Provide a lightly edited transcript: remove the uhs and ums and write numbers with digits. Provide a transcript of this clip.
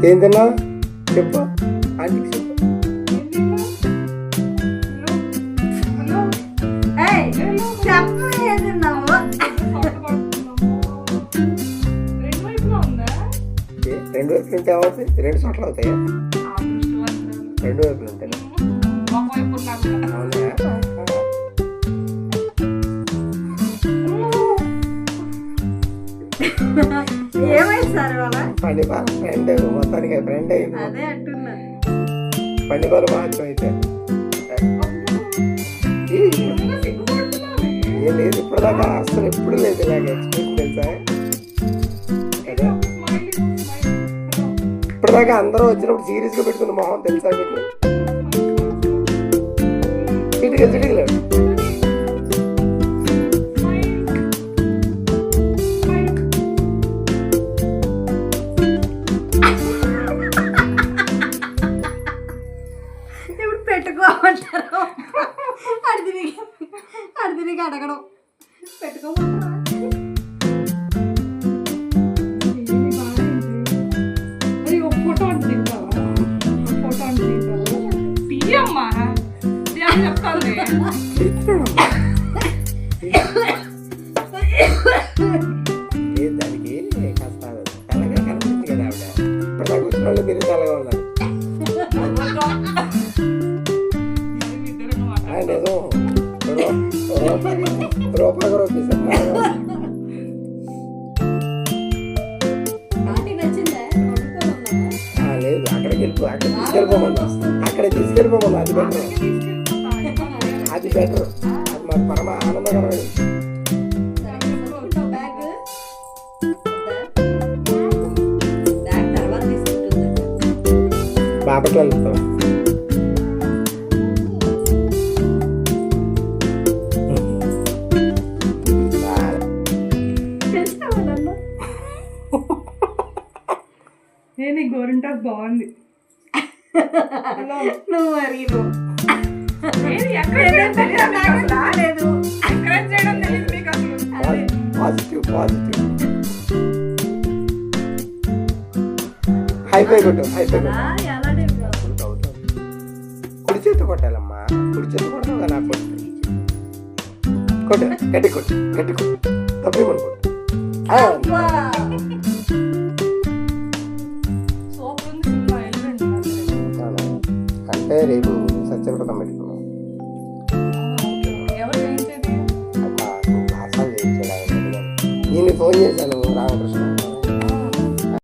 ఏం తిన్నావు చెప్పు ఆంటీకి చెప్పు. రెండు వైపులు ఉంటే ఏమవుతాయి? రెండు చోట్ల అవుతాయా? రెండు వైపులు ఉంటాయి. పండిపాల ఫ్రెండ్ మొత్తానికి ఫ్రెండ్ అయింది. పండిపాల మాత్రం అయితే ఏం లేదు ఇప్పటిదాకా అసలు ఎప్పుడు లేదు ఇలాగ ఎక్స్పీరియన్స్ తెలుసా. ఇప్పటిదాకా అందరూ వచ్చినప్పుడు సీరియస్ గా పెట్టుకున్న మొహం తెలుసా మీకు? చిటికలు చిటికలు ఇప్పుడు పెట్టుకోమంటారు. అడిదిరిగి అడగడం పెట్టుకోమంటారా? ఫోటో అంటే తింటావా? ఫోటో అంటే తింటావా? తీయమ్మా చెప్తాను. దానికి కాస్త తెల్లగా కనిపిస్తుంది కదా ఆవిడ. ఇప్పటిదాకా వచ్చిన వాళ్ళు మీరు తెల్లగా ఉన్నారు. నిజం రూపాయలు రూపీసారు. లేదు అక్కడికి వెళ్ళిపో, అక్కడ తీసుకెళ్ళిపోమన్నా, అక్కడ తీసుకెళ్ళిపోమన్నా. అది బెటర్, అది బెటర్. అది మాకు పరమ ఆనందకరమైన బాపట్ల వెళ్తాం. నేను గోరింటాకు బాగుంది. నువ్వు మరి పాజిటివ్ పాజిటివ్. హైఫై కొట్టు, హైఫై కుడి చేతి కొట్టాలమ్మా. కుడి చేతి కొడతావు కదా నాకు కొట్టు, గట్టి కొట్టు, గట్టి కొట్టు, తప్పి కొట్టు. అంటే రేపు సత్యవ్రతం పెట్టుకున్నాం. నేను ఫోన్ చేశాను రామకృష్ణ.